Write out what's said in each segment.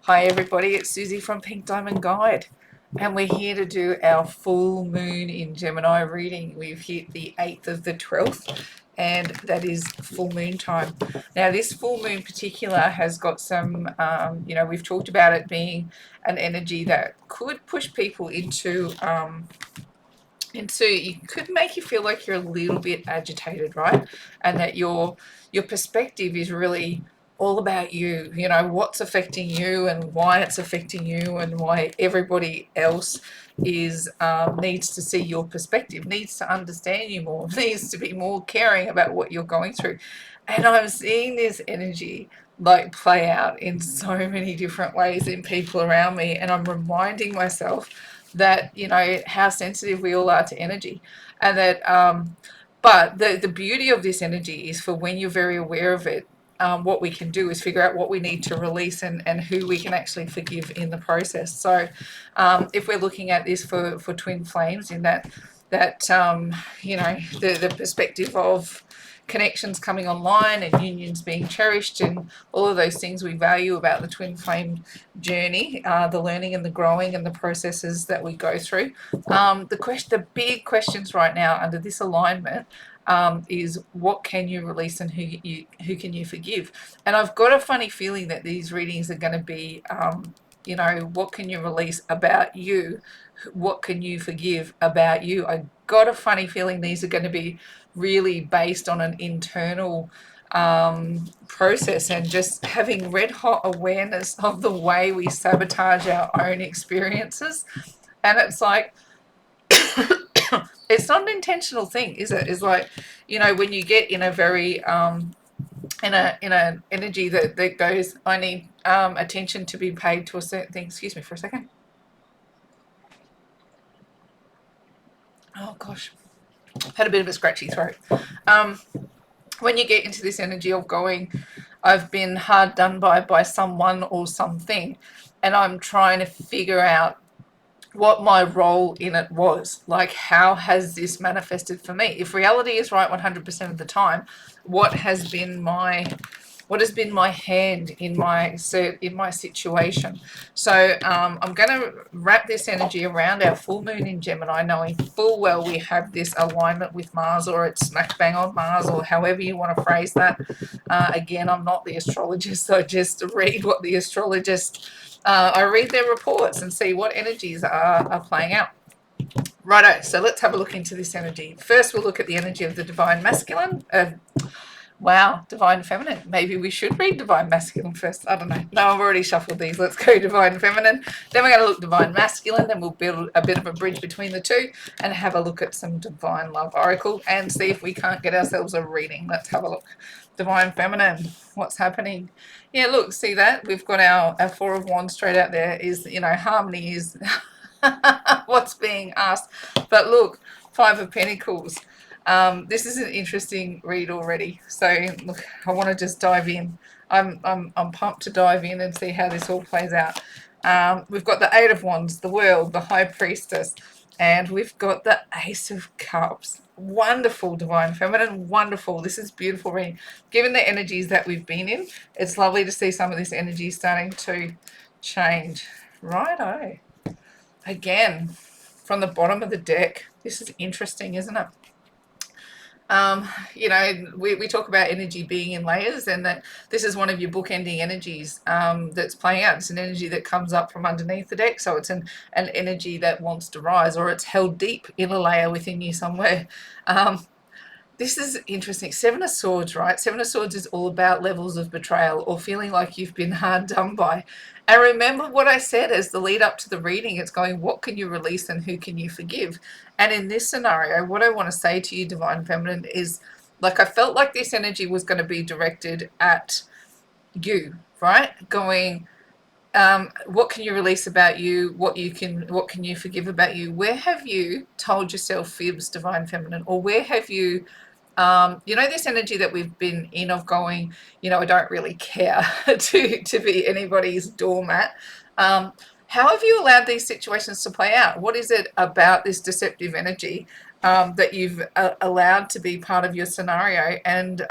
Hi everybody, it's Susie from Pink Diamond Guide, and we're here to do our full moon in Gemini reading. We've hit the 8th of the 12th, and that is full moon time. Now this full moon particular has got some, we've talked about it being an energy that could push people into it could make you feel like you're a little bit agitated, right? And that your perspective is really all about you, what's affecting you and why it's affecting you and why everybody else is needs to see your perspective, needs to understand you more, needs to be more caring about what you're going through. And I'm seeing this energy like play out in so many different ways in people around me, and I'm reminding myself that how sensitive we all are to energy, and that but the beauty of this energy is for when you're very aware of it, what we can do is figure out what we need to release and who we can actually forgive in the process. So if we're looking at this for twin flames, in the perspective of connections coming online and unions being cherished and all of those things we value about the twin flame journey, the learning and the growing and the processes that we go through. The big questions right now under this alignment is what can you release and who can you forgive? And I've got a funny feeling that these readings are going to be, what can you release about you? What can you forgive about you? I got a funny feeling these are going to be really based on an internal process and just having red hot awareness of the way we sabotage our own experiences. And it's like, it's not an intentional thing, is it? It's like, when you get in a very in a energy that goes, I need attention to be paid to a certain thing. Excuse me for a second. Oh gosh, had a bit of a scratchy throat. When you get into this energy of going, I've been hard done by someone or something, and I'm trying to figure out what my role in it was. Like, how has this manifested for me? If reality is right 100% of the time, what has been my hand in my situation? So I'm going to wrap this energy around our full moon in Gemini, knowing full well we have this alignment with Mars, or it's smack bang on Mars, or however you want to phrase that. Again, I'm not the astrologist, so just read what the astrologist. I read their reports and see what energies are playing out. Righto, so let's have a look into this energy. First, we'll look at the energy of the divine masculine. Wow, divine feminine. Maybe we should read divine masculine first. I don't know. No, I've already shuffled these. Let's go divine feminine. Then we're going to look divine masculine. Then we'll build a bit of a bridge between the two and have a look at some divine love oracle and see if we can't get ourselves a reading. Let's have a look. Divine feminine. What's happening? Yeah, look, see that? We've got our Four of Wands straight out there. Is, harmony is what's being asked. But look, Five of Pentacles. This is an interesting read already. So look, I want to just dive in. I'm pumped to dive in and see how this all plays out. We've got the Eight of Wands, the World, the High Priestess, and we've got the Ace of Cups. Wonderful, divine feminine, wonderful. This is beautiful reading. Given the energies that we've been in, it's lovely to see some of this energy starting to change. Righto. Again, from the bottom of the deck. This is interesting, isn't it? We talk about energy being in layers, and that this is one of your bookending energies that's playing out. It's an energy that comes up from underneath the deck, so it's an energy that wants to rise, or it's held deep in a layer within you somewhere. This is interesting. Seven of Swords, right? Seven of Swords is all about levels of betrayal or feeling like you've been hard done by. And remember what I said as the lead up to the reading. It's going, what can you release and who can you forgive? And in this scenario, what I want to say to you, Divine Feminine, is like, I felt like this energy was going to be directed at you, right? Going, what can you release about you? What can you forgive about you? Where have you told yourself fibs, Divine Feminine? Or where have you this energy that we've been in of going, I don't really care to be anybody's doormat. how have you allowed these situations to play out? What is it about this deceptive energy that you've allowed to be part of your scenario? And,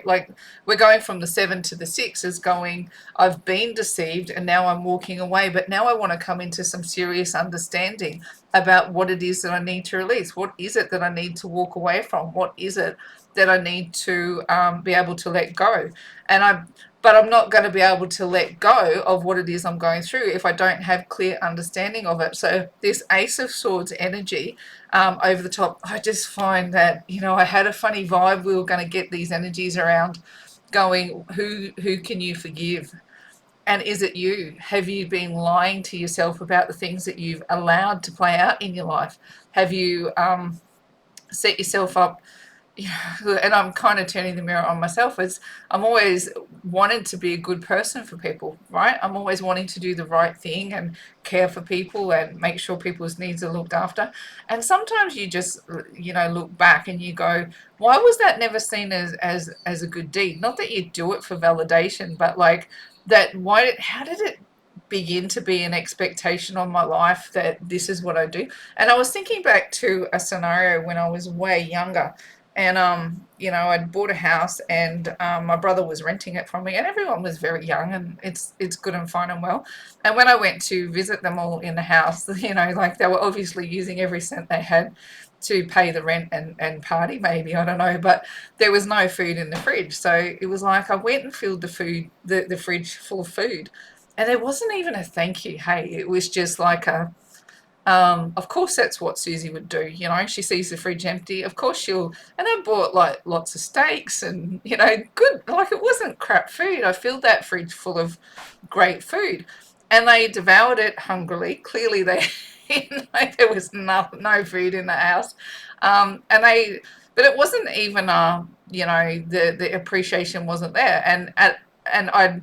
like we're going from the 7 to the 6 as going, I've been deceived and now I'm walking away, but now I want to come into some serious understanding about what it is that I need to release. What is it that I need to walk away from? What is it that I need to be able to let go? And but I'm not going to be able to let go of what it is I'm going through if I don't have clear understanding of it. So this Ace of Swords energy over the top, I just find that, I had a funny vibe. We were going to get these energies around going, who can you forgive? And is it you? Have you been lying to yourself about the things that you've allowed to play out in your life? Have you set yourself up? And I'm kind of turning the mirror on myself, as I'm always wanted to be a good person for people, right? I'm always wanting to do the right thing and care for people and make sure people's needs are looked after. And sometimes you just, look back and you go, why was that never seen as a good deed? Not that you do it for validation, but like that, how did it begin to be an expectation on my life that this is what I do? And I was thinking back to a scenario when I was way younger, and I'd bought a house, and my brother was renting it from me, and everyone was very young, and it's good and fine and well. And when I went to visit them all in the house, like they were obviously using every cent they had to pay the rent and party, maybe, I don't know, but there was no food in the fridge. So it was like I went and filled the fridge full of food, and there wasn't even a thank you. Hey, it was just like of course, that's what Susie would do. She sees the fridge empty. Of course, and I bought like lots of steaks and, good, like it wasn't crap food. I filled that fridge full of great food, and they devoured it hungrily. Clearly, there was no food in the house. But it wasn't even, the appreciation wasn't there. And I'd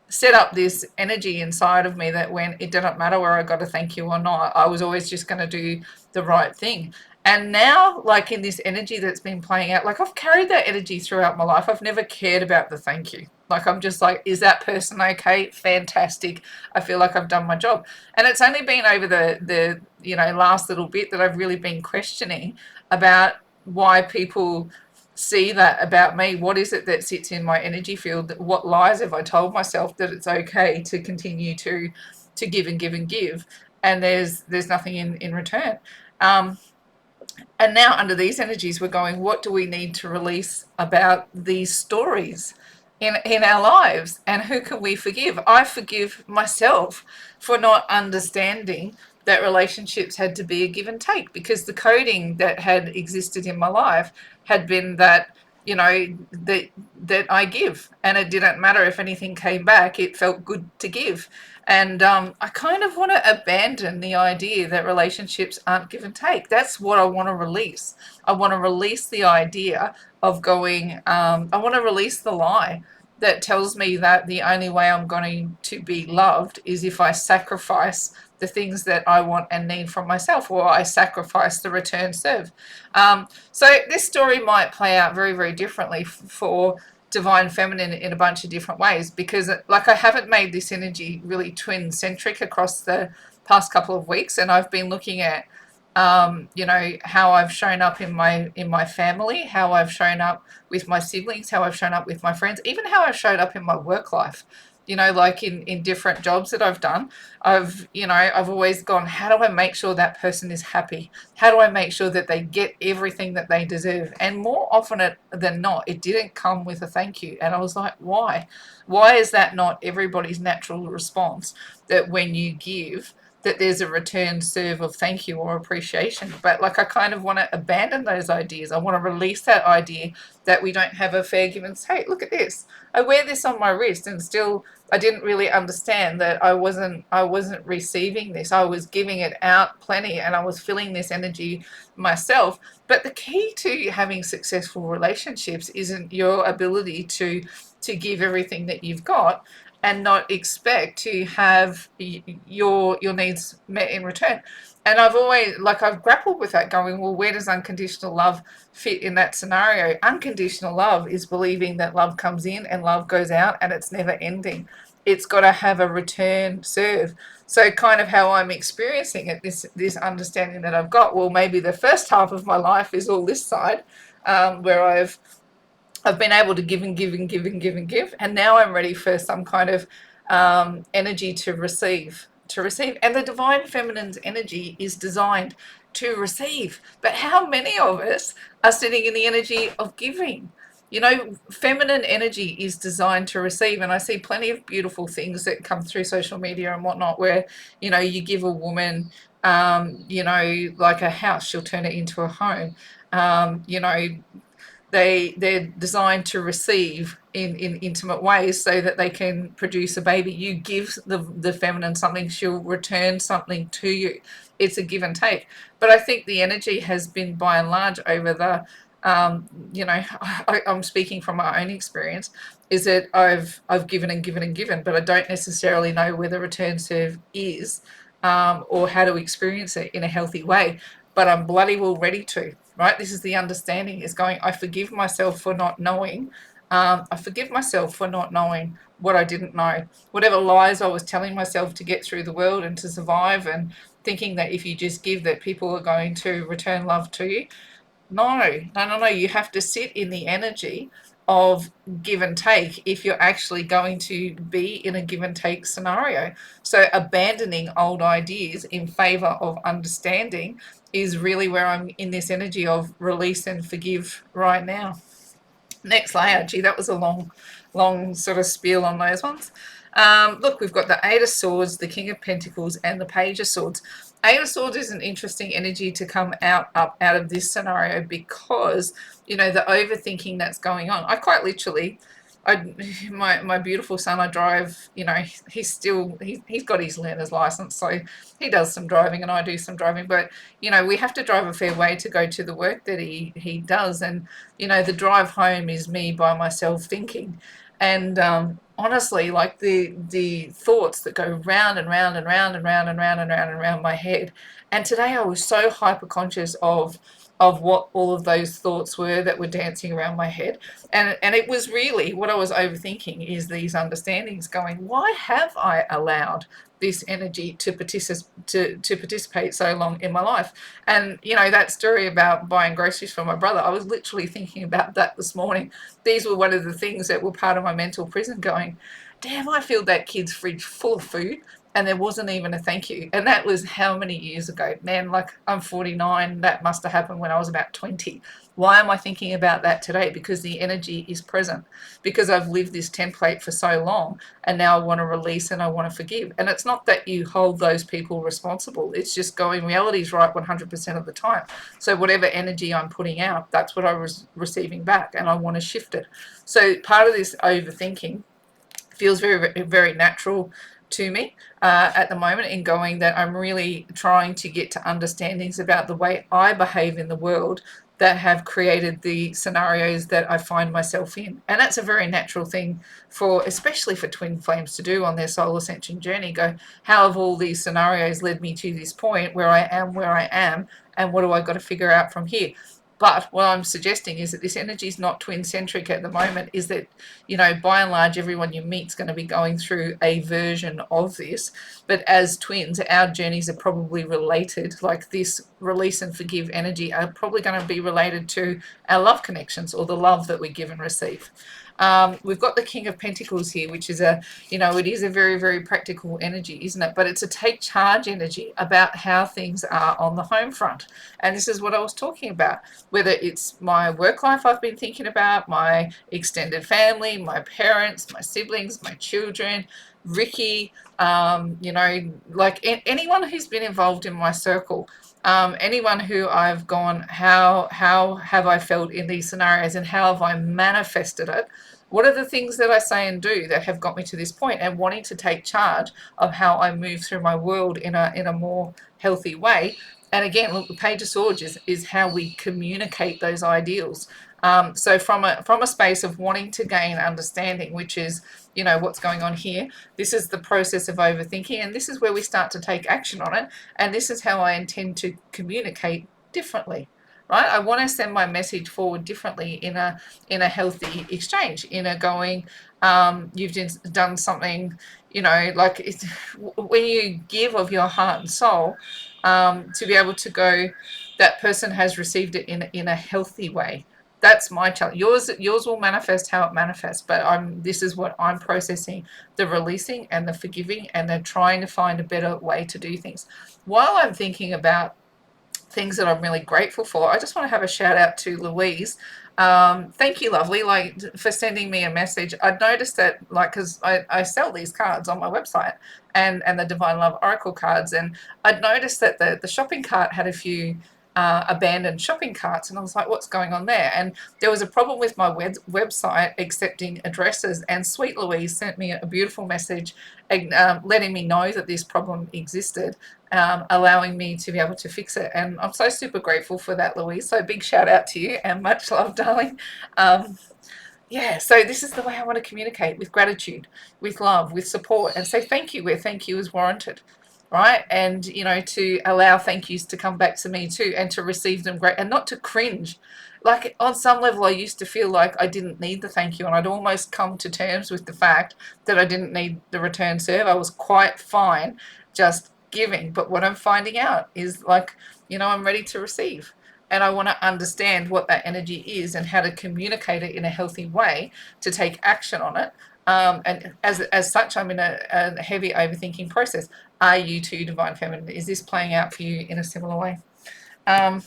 set up this energy inside of me that when it didn't matter where I got a thank you or not, I was always just going to do the right thing. And now, like in this energy that's been playing out, like I've carried that energy throughout my life. I've never cared about the thank you. Like I'm just like, is that person okay? Fantastic. I feel like I've done my job. And it's only been over the last little bit that I've really been questioning about why people see that about me. What is it that sits in my energy field? What lies have I told myself that it's okay to continue to give and give and give, and there's nothing in return? um and now under these energies, we're going, what do we need to release about these stories in our lives, and who can we forgive? I forgive myself for not understanding that relationships had to be a give and take, because the coding that had existed in my life had been that, that I give, and it didn't matter if anything came back, it felt good to give. And I kind of want to abandon the idea that relationships aren't give and take. That's what I want to release. I want to release the idea of going, I want to release the lie that tells me that the only way I'm going to be loved is if I sacrifice the things that I want and need from myself, or I sacrifice the return serve. So this story might play out very, very differently for divine feminine in a bunch of different ways, because like I haven't made this energy really twin centric across the past couple of weeks, and I've been looking at how I've shown up in my family, how I've shown up with my siblings, how I've shown up with my friends, even how I've showed up in my work life. Like in different jobs that I've done, I've always gone, how do I make sure that person is happy? How do I make sure that they get everything that they deserve? And more often than not, it didn't come with a thank you. And I was like, why? Why is that not everybody's natural response, that when you give, that there's a return serve of thank you or appreciation? But like I kind of want to abandon those ideas. I want to release that idea that we don't have a fair give and say, look at this. I wear this on my wrist, and still I didn't really understand that I wasn't receiving this. I was giving it out plenty, and I was feeling this energy myself. But the key to having successful relationships isn't your ability to give everything that you've got and not expect to have your needs met in return. And I've grappled with that, going, well, where does unconditional love fit in that scenario? Unconditional love is believing that love comes in and love goes out, and it's never ending. it's got to have a return serve. So kind of how I'm experiencing it, this understanding that I've got, well, maybe the first half of my life is all this side, where I've been able to give and give and give and give and give, and now I'm ready for some kind of energy to receive. To receive, and the divine feminine's energy is designed to receive. But how many of us are sitting in the energy of giving? You know, feminine energy is designed to receive, and I see plenty of beautiful things that come through social media and whatnot, where you give a woman, like a house, she'll turn it into a home. They're designed to receive in intimate ways so that they can produce a baby. You give the feminine something, she'll return something to you. It's a give and take. But I think the energy has been, by and large, over the I'm speaking from my own experience, is that I've given and given and given, but I don't necessarily know where the return serve is, or how to experience it in a healthy way. But I'm bloody well ready to. Right? This is the understanding, is going, I forgive myself for not knowing. I forgive myself for not knowing what I didn't know. Whatever lies I was telling myself to get through the world and to survive, and thinking that if you just give, that people are going to return love to you. No, no, no, no. You have to sit in the energy of give and take if you're actually going to be in a give and take scenario. So abandoning old ideas in favor of understanding is really where I'm in this energy of release and forgive right now. Next layer. Gee, that was a long sort of spiel on those ones. Look, we've got the Eight of Swords, the King of Pentacles, and the Page of Swords. Eight of Swords is an interesting energy to come up out of this scenario, because the overthinking that's going on. I quite literally, my beautiful son, I drive. He's got his learner's license, so he does some driving and I do some driving. But we have to drive a fair way to go to the work that he does, and the drive home is me by myself thinking. And honestly, like the thoughts that go round and round and round and round and round and round and round my head. And today I was so hyper conscious of what all of those thoughts were that were dancing around my head. And it was really what I was overthinking, is these understandings going, why have I allowed this energy to participate so long in my life? And that story about buying groceries for my brother, I was literally thinking about that this morning. These were one of the things that were part of my mental prison, going, damn, I filled that kid's fridge full of food and there wasn't even a thank you. And that was how many years ago? Man, like, I'm 49. That must have happened when I was about 20. Why am I thinking about that today? Because the energy is present, because I've lived this template for so long, and now I want to release and I want to forgive. And it's not that you hold those people responsible. It's just going, reality is right 100% of the time. So whatever energy I'm putting out, that's what I was receiving back, and I want to shift it. So part of this overthinking feels very, very natural to me at the moment, in going that I'm really trying to get to understandings about the way I behave in the world that have created the scenarios that I find myself in. And that's a very natural thing especially for twin flames to do on their soul ascension journey. Go, how have all these scenarios led me to this point where I am, and what do I got to figure out from here? But what I'm suggesting is that this energy is not twin-centric at the moment, is that, by and large, everyone you meet is going to be going through a version of this. But as twins, our journeys are probably related. Like, this release and forgive energy are probably going to be related to our love connections, or the love that we give and receive. We've got the King of Pentacles here, which is it is a very, very practical energy, isn't it? But it's a take charge energy about how things are on the home front. And this is what I was talking about, whether it's my work life I've been thinking about, my extended family, my parents, my siblings, my children, Ricky, like anyone who's been involved in my circle. Anyone who I've gone, how have I felt in these scenarios, and how have I manifested it? What are the things that I say and do that have got me to this point, and wanting to take charge of how I move through my world in a more healthy way? And again, look, the Page of Swords is how we communicate those ideals. So from a space of wanting to gain understanding, which is, what's going on here, this is the process of overthinking, and this is where we start to take action on it. And this is how I intend to communicate differently. right? I want to send my message forward differently in a healthy exchange, in a going, you've done something, you know, like it's, when you give of your heart and soul, to be able to go, that person has received it in a healthy way. That's my challenge. Yours will manifest how it manifests, but this is what I'm processing: the releasing and the forgiving, and then trying to find a better way to do things. While I'm thinking about things that I'm really grateful for, I just want to have a shout out to Louise. Thank you, lovely, like, for sending me a message. I noticed that, like, because I sell these cards on my website, and the Divine Love Oracle cards, and I'd noticed that the shopping cart had a few abandoned shopping carts, and I was like, what's going on there? And there was a problem with my website accepting addresses, and sweet Louise sent me a beautiful message, letting me know that this problem existed, allowing me to be able to fix it. And I'm so super grateful for that, Louise. So big shout out to you and much love, darling. Um, yeah, so this is the way I want to communicate: with gratitude, with love, with support, and say thank you where thank you is warranted, right? And, you know, to allow thank yous to come back to me too, and to receive them great, and not to cringe. Like, on some level, I used to feel like I didn't need the thank you, and I'd almost come to terms with the fact that I didn't need the return serve. I was quite fine just giving. But what I'm finding out is, like, you know, I'm ready to receive, and I want to understand what that energy is and how to communicate it in a healthy way to take action on it. And as such, I'm in a heavy overthinking process. Are you too, Divine Feminine? Is this playing out for you in a similar way? Um,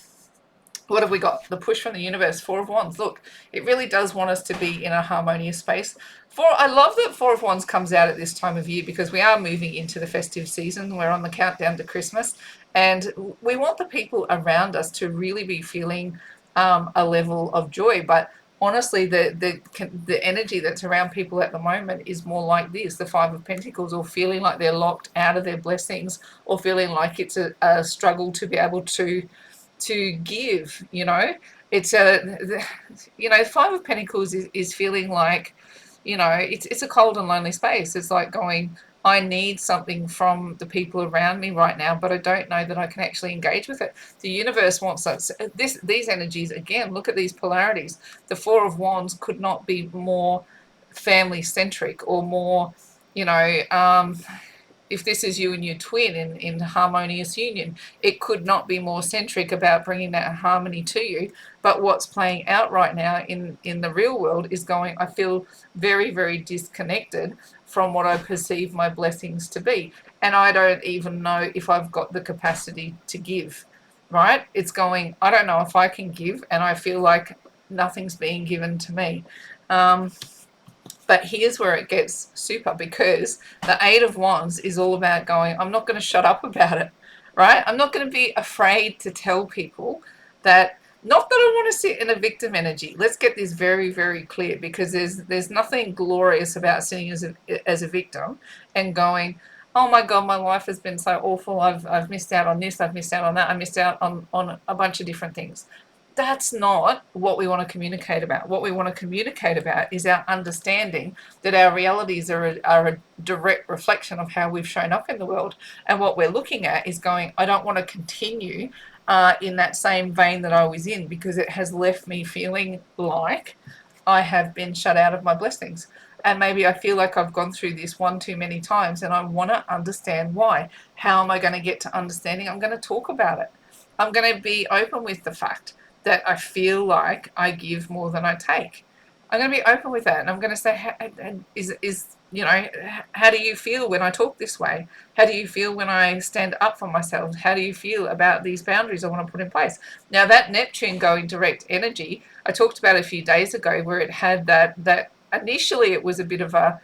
what have we got? The push from the universe, Four of Wands. Look, it really does want us to be in a harmonious space. I love that Four of Wands comes out at this time of year, because we are moving into the festive season. We're on the countdown to Christmas, and we want the people around us to really be feeling a level of joy. But honestly, the energy that's around people at the moment is more like this: the Five of Pentacles, or feeling like they're locked out of their blessings, or feeling like it's a struggle to be able to give. You know, it's Five of Pentacles is feeling like, you know, it's a cold and lonely space. It's like going, I need something from the people around me right now, but I don't know that I can actually engage with it. The universe wants us. These energies, again, look at these polarities. The Four of Wands could not be more family centric, or more, you know, if this is you and your twin in harmonious union, it could not be more centric about bringing that harmony to you. But what's playing out right now in the real world is going, I feel very, very disconnected from what I perceive my blessings to be. And I don't even know if I've got the capacity to give, right? It's going, I don't know if I can give, and I feel like nothing's being given to me. But here's where it gets super, because the Eight of Wands is all about going, I'm not going to shut up about it, right? I'm not going to be afraid to tell people that, not that I want to sit in a victim energy. Let's get this very, very clear, because there's nothing glorious about sitting as a victim and going, oh my God, my life has been so awful. I've missed out on this. I've missed out on that. I missed out on a bunch of different things. That's not what we want to communicate about. What we want to communicate about is our understanding that our realities are a direct reflection of how we've shown up in the world. And what we're looking at is going, I don't want to continue in that same vein that I was in, because it has left me feeling like I have been shut out of my blessings. And maybe I feel like I've gone through this one too many times, and I want to understand why. How am I going to get to understanding? I'm going to talk about it. I'm going to be open with the fact that I feel like I give more than I take. I'm going to be open with that, and I'm going to say, how do you feel when I talk this way? How do you feel when I stand up for myself? How do you feel about these boundaries I want to put in place? Now, that Neptune going direct energy, I talked about a few days ago, where it had that initially it was a bit of a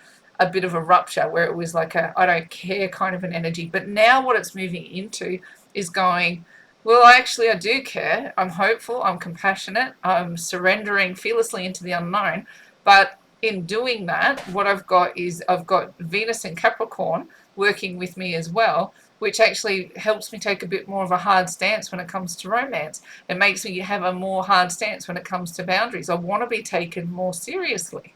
rupture, where it was like a I don't care kind of an energy. But now what it's moving into is going, well, actually, I do care. I'm hopeful. I'm compassionate. I'm surrendering fearlessly into the unknown. But in doing that, what I've got is I've got Venus in Capricorn working with me as well, which actually helps me take a bit more of a hard stance when it comes to romance. It makes me have a more hard stance when it comes to boundaries. I want to be taken more seriously.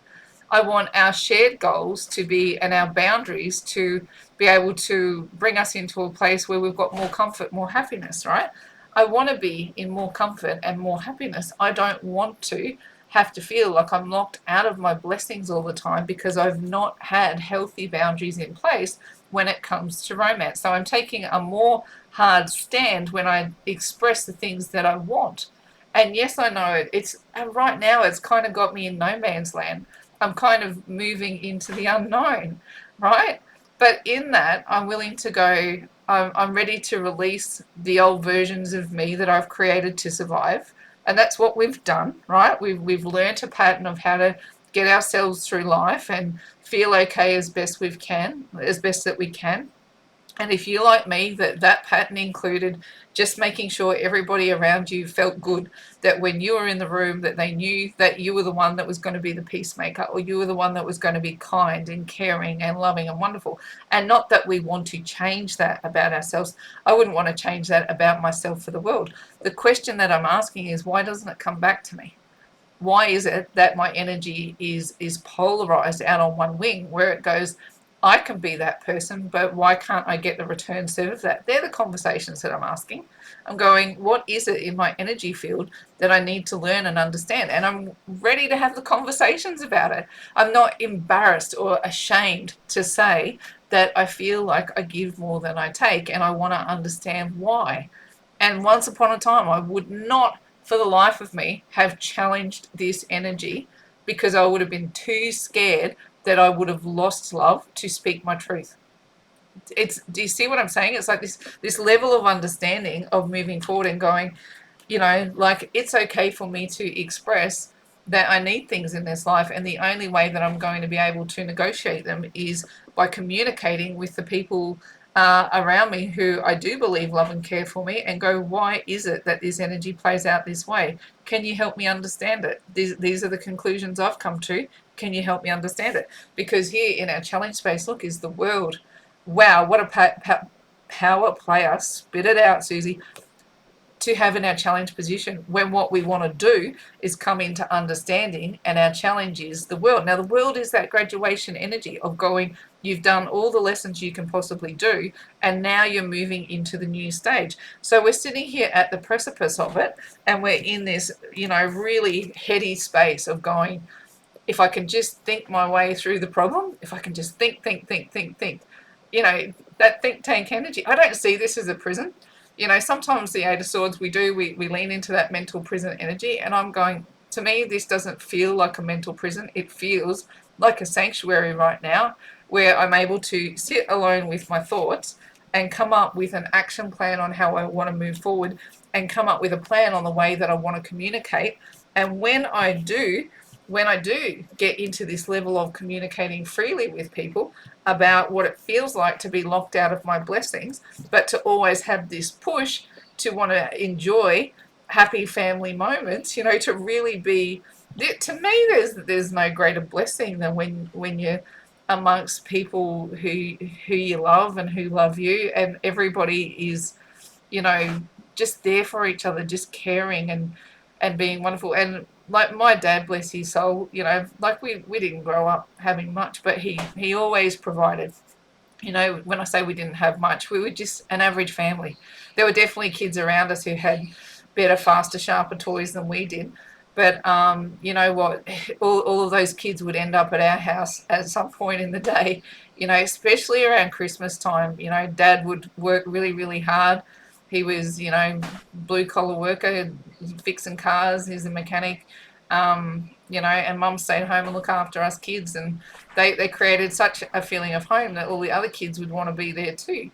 I want our shared goals to be, and our boundaries to be able to bring us into a place where we've got more comfort, more happiness, right? I want to be in more comfort and more happiness. I don't want to have to feel like I'm locked out of my blessings all the time because I've not had healthy boundaries in place when it comes to romance. So I'm taking a more hard stand when I express the things that I want. And yes, I know it's and right now it's kind of got me in no man's land. I'm kind of moving into the unknown, right? But in that, I'm willing to go, I'm ready to release the old versions of me that I've created to survive. And that's what we've done, right? We've learned a pattern of how to get ourselves through life and feel okay as best we can, as best that we can. And if you like me, that pattern included just making sure everybody around you felt good, that when you were in the room that they knew that you were the one that was going to be the peacemaker, or you were the one that was going to be kind and caring and loving and wonderful. And not that we want to change that about ourselves. I wouldn't want to change that about myself for the world. The question that I'm asking is, why doesn't it come back to me? Why is it that my energy is polarized out on one wing where it goes, I can be that person, but why can't I get the return serve of that? They're the conversations that I'm asking. I'm going, what is it in my energy field that I need to learn and understand? And I'm ready to have the conversations about it. I'm not embarrassed or ashamed to say that I feel like I give more than I take, and I want to understand why. And once upon a time, I would not, for the life of me, have challenged this energy because I would have been too scared that I would have lost love to speak my truth. Do you see what I'm saying? It's like this level of understanding of moving forward and going, like it's okay for me to express that I need things in this life, and the only way that I'm going to be able to negotiate them is by communicating with the people around me who I do believe love and care for me, and go, why is it that this energy plays out this way? Can you help me understand it? These are the conclusions I've come to. Can you help me understand it? Because here in our challenge space, look, is the world. Wow, what a power player. Spit it out, Susie, to have in our challenge position when what we want to do is come into understanding, and our challenge is the world. Now, the world is that graduation energy of going, you've done all the lessons you can possibly do, and now you're moving into the new stage. So we're sitting here at the precipice of it, and we're in this, really heady space of going, if I can just think my way through the problem, if I can just think, that think tank energy. I don't see this as a prison. Sometimes the Eight of Swords, we lean into that mental prison energy, and I'm going, to me, this doesn't feel like a mental prison. It feels like a sanctuary right now where I'm able to sit alone with my thoughts and come up with an action plan on how I want to move forward, and come up with a plan on the way that I want to communicate. And when I do get into this level of communicating freely with people about what it feels like to be locked out of my blessings, but to always have this push to want to enjoy happy family moments, to really be, to me, there's no greater blessing than when you're amongst people who you love and who love you, and everybody is, you know, just there for each other, just caring and being wonderful. And like my dad, bless his soul, like we didn't grow up having much, but he always provided. When I say we didn't have much, we were just an average family. There were definitely kids around us who had better, faster, sharper toys than we did. But you know what? All of those kids would end up at our house at some point in the day, especially around Christmas time. Dad would work really, really hard. He was, blue collar worker, fixing cars. He's a mechanic. And mum stayed home and look after us kids. And they created such a feeling of home that all the other kids would want to be there too.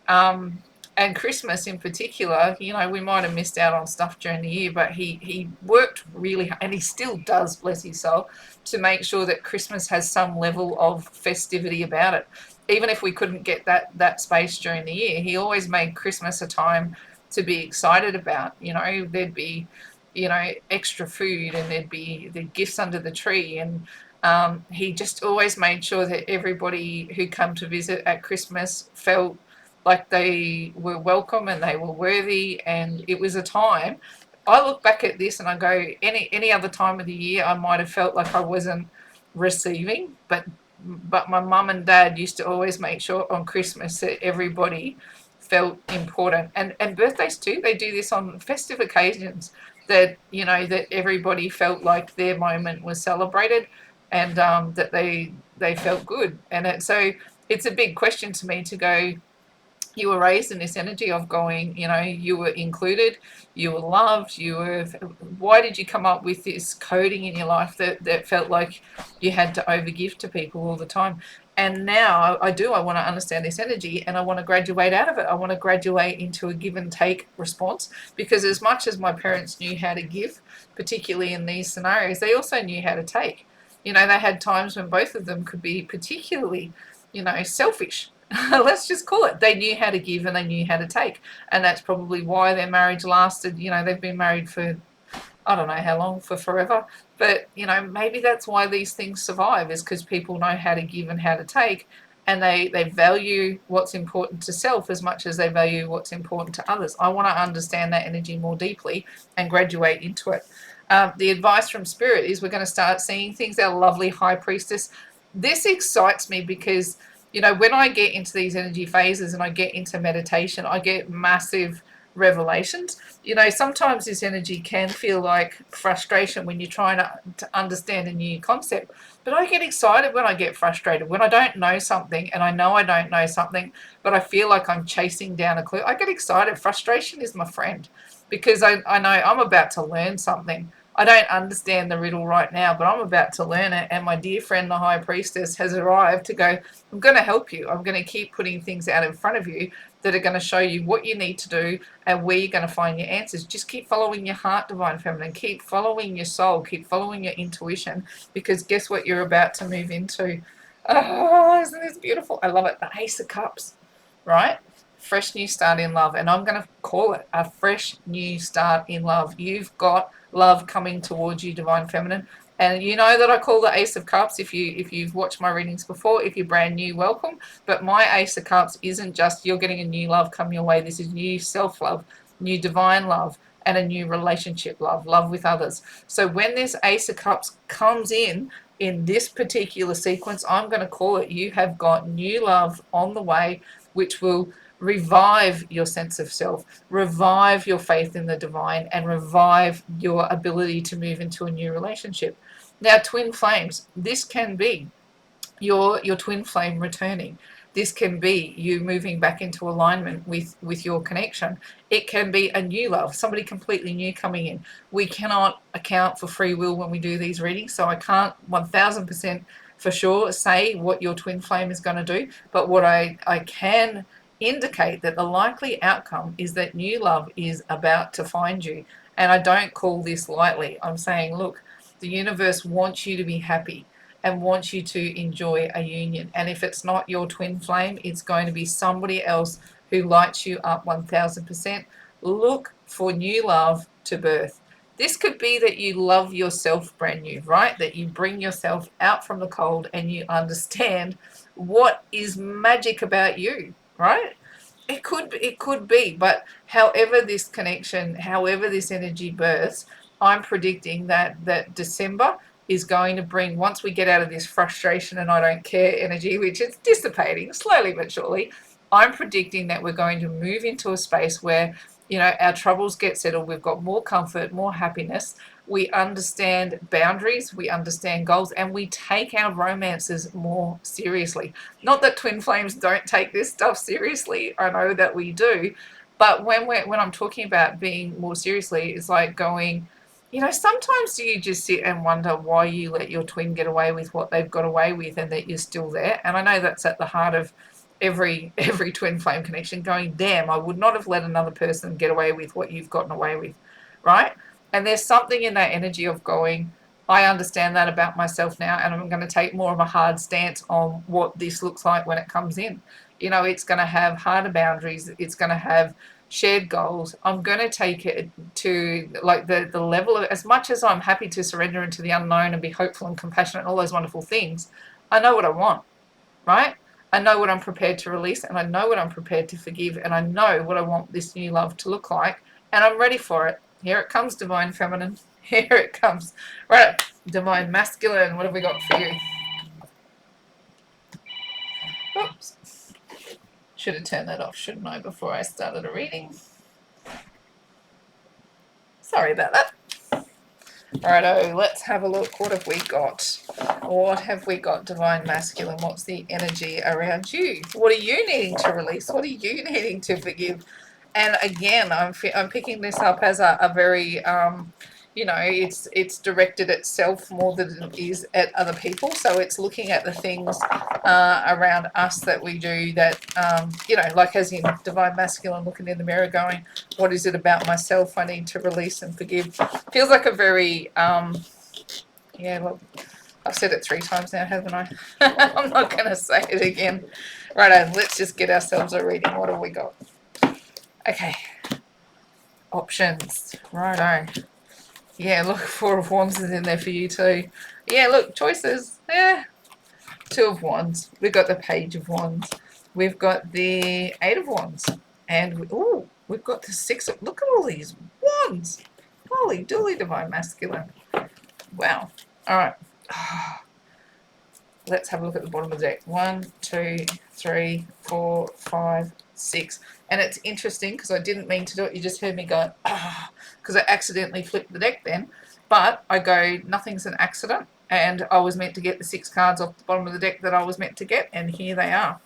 Um, and Christmas in particular, we might have missed out on stuff during the year, but he worked really hard, and he still does, bless his soul, to make sure that Christmas has some level of festivity about it. Even if we couldn't get that space during the year, he always made Christmas a time to be excited about. There'd be, extra food, and there'd be the gifts under the tree, and he just always made sure that everybody who come to visit at Christmas felt like they were welcome and they were worthy, and it was a time. I look back at this and I go, any other time of the year I might have felt like I wasn't receiving, but my mum and dad used to always make sure on Christmas that everybody felt important. And birthdays too, they do this on festive occasions, that, you know, that everybody felt like their moment was celebrated, and that they felt good. And so it's a big question to me to go, you were raised in this energy of going, you know, you were included, you were loved, you were, why did you come up with this coding in your life that felt like you had to overgive to people all the time? And now I want to understand this energy, and I want to graduate out of it. I want to graduate into a give and take response, because as much as my parents knew how to give, particularly in these scenarios, they also knew how to take. You know, they had times when both of them could be particularly, you know, selfish. Let's just call it. They knew how to give and they knew how to take. And that's probably why their marriage lasted. You know, they've been married for, I don't know how long, for forever. But, you know, maybe that's why these things survive, is because people know how to give and how to take. And they value what's important to self as much as they value what's important to others. I want to understand that energy more deeply and graduate into it. The advice from Spirit is we're going to start seeing things. Our lovely High Priestess. This excites me because, you know, when I get into these energy phases and I get into meditation, I get massive revelations. You know, sometimes this energy can feel like frustration when you're trying to understand a new concept. But I get excited when I get frustrated, when I don't know something and I know I don't know something, but I feel like I'm chasing down a clue. I get excited. Frustration is my friend, because I know I'm about to learn something. I don't understand the riddle right now, but I'm about to learn it. And my dear friend, the High Priestess, has arrived to go, I'm going to help you. I'm going to keep putting things out in front of you that are going to show you what you need to do and where you're going to find your answers. Just keep following your heart, Divine Feminine. Keep following your soul. Keep following your intuition, because guess what you're about to move into? Oh, isn't this beautiful? I love it. The Ace of Cups, right? Fresh new start in love. And I'm going to call it a fresh new start in love. You've got love coming towards you, Divine Feminine. And you know that I call the Ace of Cups, if you've watched my readings before. If you're brand new, welcome. But my Ace of Cups isn't just you're getting a new love come your way. This is new self-love, new divine love, and a new relationship love, love with others. So when this Ace of Cups comes in this particular sequence, I'm going to call it, you have got new love on the way, which will revive your sense of self, revive your faith in the divine, and revive your ability to move into a new relationship. Now, twin flames, this can be your twin flame returning. This can be you moving back into alignment with your connection. It can be a new love, somebody completely new coming in. We cannot account for free will when we do these readings, so I can't 1000% for sure say what your twin flame is going to do, but what I can indicate that the likely outcome is that new love is about to find you. And I don't call this lightly. I'm saying, look, the universe wants you to be happy and wants you to enjoy a union. And if it's not your twin flame, it's going to be somebody else who lights you up 1000%. Look for new love to birth. This could be that you love yourself brand new, right? That you bring yourself out from the cold and you understand what is magic about you, right? It could be, but however this connection, however this energy births, I'm predicting that December is going to bring, once we get out of this frustration and I don't care energy, which is dissipating slowly but surely, I'm predicting that we're going to move into a space where, you know, our troubles get settled. We've got more comfort, more happiness. We understand boundaries, we understand goals, and we take our romances more seriously. Not that twin flames don't take this stuff seriously. I know that we do. But when I'm talking about being more seriously, it's like going, you know, sometimes you just sit and wonder why you let your twin get away with what they've got away with and that you're still there. And I know that's at the heart of every twin flame connection, going, damn, I would not have let another person get away with what you've gotten away with, right? And there's something in that energy of going, I understand that about myself now, and I'm going to take more of a hard stance on what this looks like when it comes in. You know, it's going to have harder boundaries. It's going to have shared goals. I'm going to take it to like the level of, as much as I'm happy to surrender into the unknown and be hopeful and compassionate and all those wonderful things, I know what I want, right? I know what I'm prepared to release, and I know what I'm prepared to forgive, and I know what I want this new love to look like, and I'm ready for it. Here it comes, Divine Feminine. Here it comes. Right, Divine Masculine, what have we got for you? Oops. Should have turned that off, shouldn't I, before I started a reading? Sorry about that. Righto, let's have a look. What have we got? What have we got, Divine Masculine? What's the energy around you? What are you needing to release? What are you needing to forgive? And again, I'm picking this up as a very, you know, it's directed at self more than it is at other people. So it's looking at the things around us that we do that, you know, like as in Divine Masculine, looking in the mirror going, what is it about myself I need to release and forgive? Feels like a very, yeah, look, I've said it 3 times now, haven't I? I'm not going to say it again. Righto, let's just get ourselves a reading. What have we got? Okay. Options. Righto. Yeah, look, 4 of Wands is in there for you too. Yeah, look, choices. Yeah. 2 of Wands. We've got the Page of Wands. We've got the 8 of Wands. And, ooh, we've got the 6 of... Look at all these Wands. Holy dooly, Divine Masculine. Wow. All right. Let's have a look at the bottom of the deck. 1, 2, 3, 4, 5, 6. And it's interesting because I didn't mean to do it. You just heard me go, because I accidentally flipped the deck then. But I go, nothing's an accident. And I was meant to get the 6 cards off the bottom of the deck that I was meant to get. And here they are.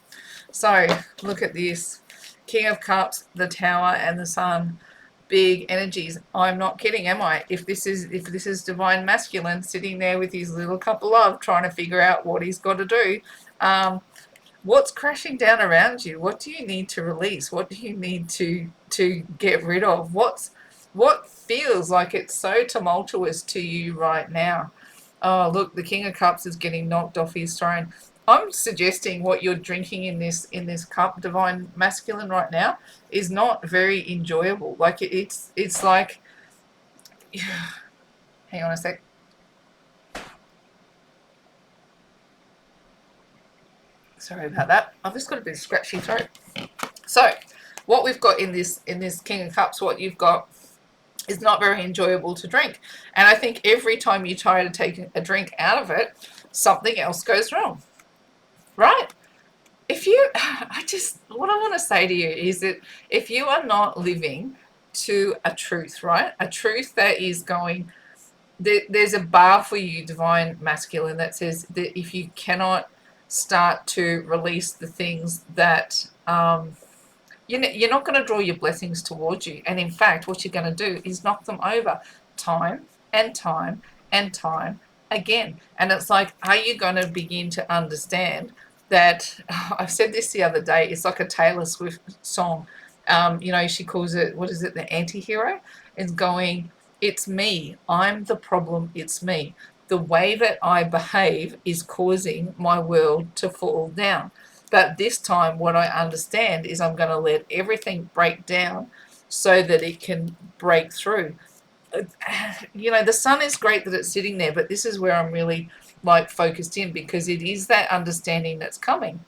So look at this. King of Cups, the Tower, and the Sun. Big energies. I'm not kidding, am I? If this is Divine Masculine sitting there with his little cup of love trying to figure out what he's got to do, what's crashing down around you? What do you need to release? What do you need to get rid of? What feels like it's so tumultuous to you right now? Oh, look, the King of Cups is getting knocked off his throne. I'm suggesting what you're drinking in this cup, Divine Masculine, right now is not very enjoyable. Like it's like, hang on a sec. Sorry about that. I've just got a bit of scratchy throat. So, what we've got in this King of Cups, what you've got is not very enjoyable to drink. And I think every time you try to take a drink out of it, something else goes wrong. Right? What I want to say to you is that if you are not living to a truth, right? A truth that is going, there's a bar for you, Divine Masculine, that says that if you cannot start to release the things that, you're not going to draw your blessings towards you. And in fact, what you're going to do is knock them over time and time and time again. And it's like, are you going to begin to understand that, I've said this the other day, it's like a Taylor Swift song. You know, she calls it, what is it, the anti-hero? It's going, it's me, I'm the problem, it's me. The way that I behave is causing my world to fall down. But this time what I understand is I'm going to let everything break down so that it can break through. You know, the sun is great that it's sitting there, but this is where I'm really like focused in, because it is that understanding that's coming.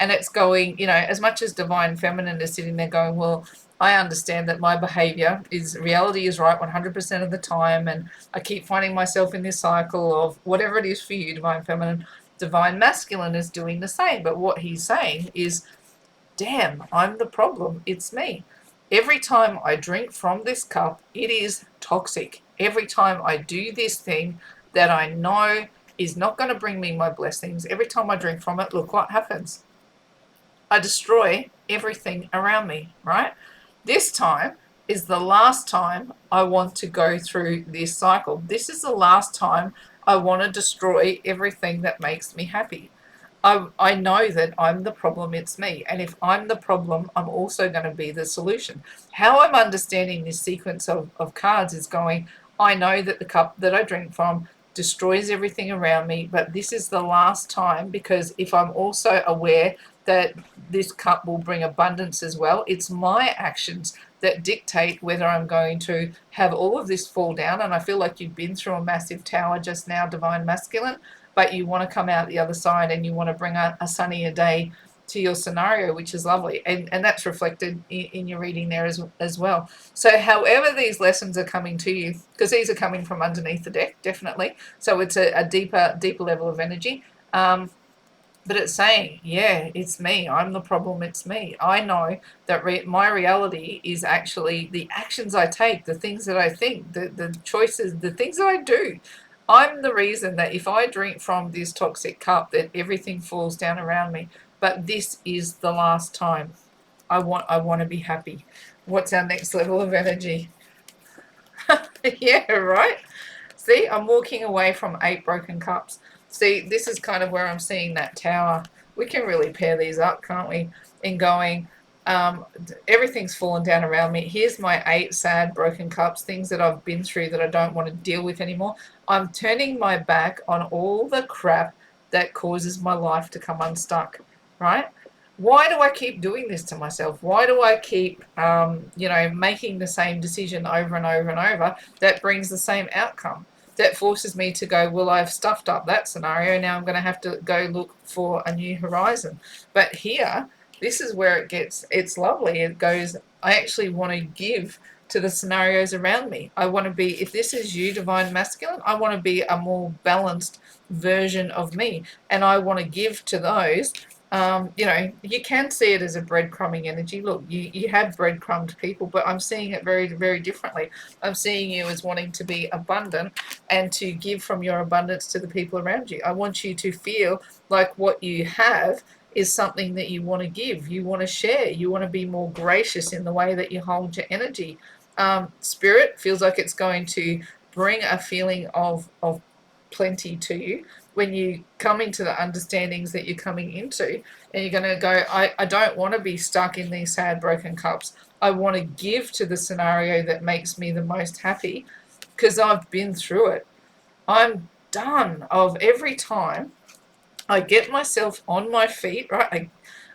And it's going, you know, as much as Divine Feminine is sitting there going, well, I understand that my behavior is, reality is right 100% of the time, and I keep finding myself in this cycle of whatever it is for you, Divine Feminine. Divine Masculine is doing the same, but what he's saying is, damn, I'm the problem, it's me. Every time I drink from this cup, it is toxic. Every time I do this thing that I know is not going to bring me my blessings, every time I drink from it, look what happens. I destroy everything around me, right? This time is the last time I want to go through this cycle. This is the last time I want to destroy everything that makes me happy. I know that I'm the problem, it's me. And if I'm the problem, I'm also going to be the solution. How I'm understanding this sequence of cards is going, I know that the cup that I drink from destroys everything around me, but this is the last time, because if I'm also aware that this cup will bring abundance as well, it's my actions that dictate whether I'm going to have all of this fall down. And I feel like you've been through a massive tower just now, Divine Masculine, but you want to come out the other side and you want to bring a sunnier day to your scenario, which is lovely. And that's reflected in your reading there as well. So however these lessons are coming to you, because these are coming from underneath the deck, definitely. So it's a deeper level of energy. But it's saying, yeah, it's me. I'm the problem. It's me. I know that my reality is actually the actions I take, the things that I think, the choices, the things that I do. I'm the reason that if I drink from this toxic cup, that everything falls down around me. But this is the last time. I want to be happy. What's our next level of energy? Yeah, right? See, I'm walking away from 8 broken cups. See, this is kind of where I'm seeing that tower. We can really pair these up, can't we? In going, um, everything's fallen down around me. Here's my 8 sad broken cups, things that I've been through that I don't want to deal with anymore. I'm turning my back on all the crap that causes my life to come unstuck, right? Why do I keep doing this to myself? Why do I keep, making the same decision over and over and over that brings the same outcome? That forces me to go, well, I've stuffed up that scenario. Now I'm going to have to go look for a new horizon. But here, this is where it's lovely. It goes, I actually want to give to the scenarios around me. I want to be, if this is you, divine masculine, I want to be a more balanced version of me. And I want to give to those. You can see it as a breadcrumbing energy. Look, you have breadcrumbed people, but I'm seeing it very, very differently. I'm seeing you as wanting to be abundant and to give from your abundance to the people around you. I want you to feel like what you have is something that you want to give, you want to share, you want to be more gracious in the way that you hold your energy. Spirit feels like it's going to bring a feeling of plenty to you when you come into the understandings that you're coming into, and you're going to go, I don't want to be stuck in these sad broken cups. I want to give to the scenario that makes me the most happy because I've been through it. I'm done of every time I get myself on my feet, right?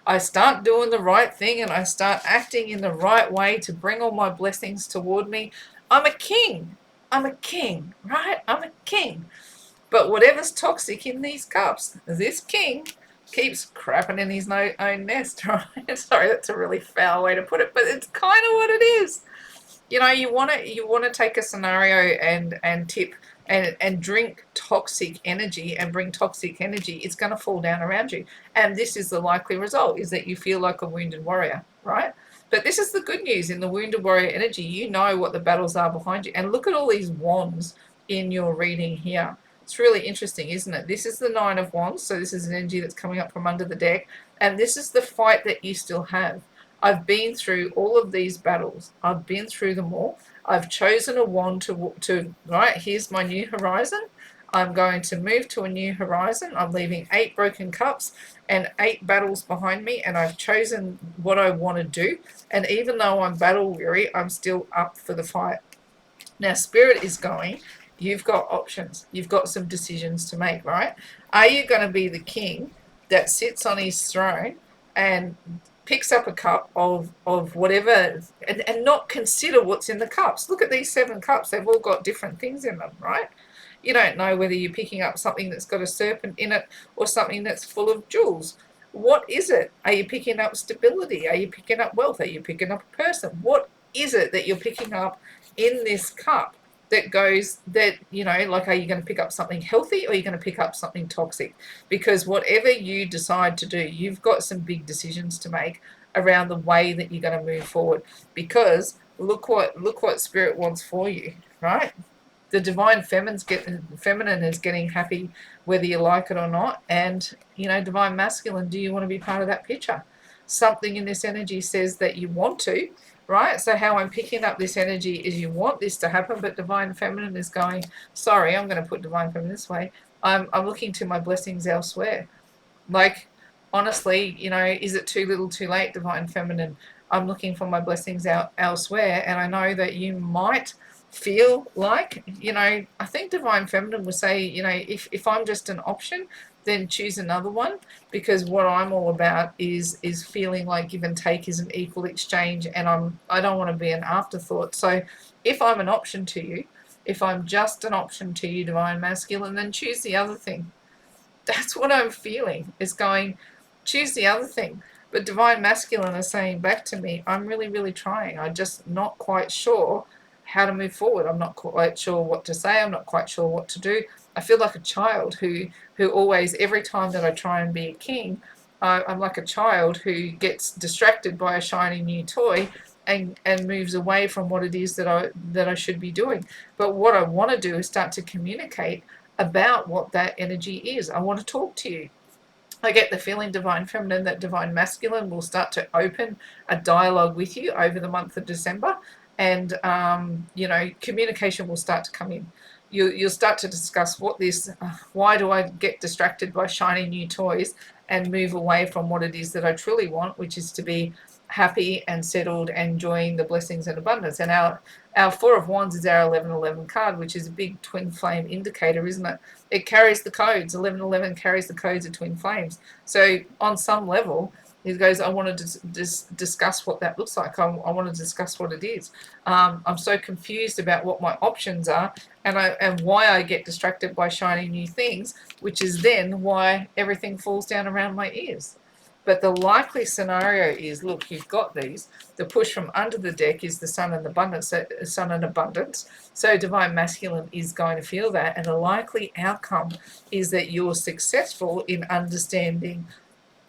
I start doing the right thing and I start acting in the right way to bring all my blessings toward me. I'm a king. I'm a king, right? I'm a king. But whatever's toxic in these cups, this king keeps crapping in his own nest, right? Sorry, that's a really foul way to put it, but it's kind of what it is. You want to take a scenario and tip and drink toxic energy and bring toxic energy. It's going to fall down around you, and this is the likely result: is that you feel like a wounded warrior, right? But this is the good news in the wounded warrior energy. You know what the battles are behind you, and look at all these wands in your reading here. It's really interesting, isn't it? This is the Nine of Wands, so this is an energy that's coming up from under the deck, and this is the fight that you still have. I've been through all of these battles. I've been through them all. I've chosen a wand right, here's my new horizon. I'm going to move to a new horizon. I'm leaving 8 broken cups and 8 battles behind me, and I've chosen what I want to do. And even though I'm battle weary, I'm still up for the fight. Now, Spirit is going, you've got options. You've got some decisions to make, right? Are you going to be the king that sits on his throne and picks up a cup of whatever and not consider what's in the cups? Look at these 7 cups. They've all got different things in them, right? You don't know whether you're picking up something that's got a serpent in it or something that's full of jewels. What is it? Are you picking up stability? Are you picking up wealth? Are you picking up a person? What is it that you're picking up in this cup that goes that, like, are you going to pick up something healthy or are you going to pick up something toxic? Because whatever you decide to do, you've got some big decisions to make around the way that you're going to move forward. Because look what Spirit wants for you, right? The divine feminine is getting happy whether you like it or not. And, divine masculine, do you want to be part of that picture? Something in this energy says that you want to, right? So how I'm picking up this energy is you want this to happen, but divine feminine is going, sorry, I'm going to put divine feminine this way. I'm looking to my blessings elsewhere. Like, honestly, is it too little too late, divine feminine? I'm looking for my blessings out elsewhere, and I know that you might feel like, I think divine feminine would say, if I'm just an option, then choose another one, because what I'm all about is feeling like give and take is an equal exchange, and I don't want to be an afterthought. So if I'm an option to you, if I'm just an option to you, divine masculine, then choose the other thing. That's what I'm feeling, is going, choose the other thing. But divine masculine is saying back to me, I'm really, really trying. I'm just not quite sure how to move forward. I'm not quite sure what to say. I'm not quite sure what to do. I feel like a child who always, every time that I try and be a king, I'm like a child who gets distracted by a shiny new toy and moves away from what it is that I should be doing. But what I want to do is start to communicate about what that energy is. I want to talk to you. I get the feeling, divine feminine, that divine masculine will start to open a dialogue with you over the month of December, and communication will start to come in. You'll start to discuss why do I get distracted by shiny new toys and move away from what it is that I truly want, which is to be happy and settled and enjoying the blessings and abundance. And our Four of Wands is our 1111 card, which is a big twin flame indicator, isn't it? It carries the codes. 1111 carries the codes of twin flames. So on some level, he goes, I want to discuss what that looks like. I want to discuss what it is. I'm so confused about what my options are and why I get distracted by shiny new things, which is then why everything falls down around my ears. But the likely scenario is, look, you've got these. The push from under the deck is the sun and abundance. So divine masculine is going to feel that, and the likely outcome is that you're successful in understanding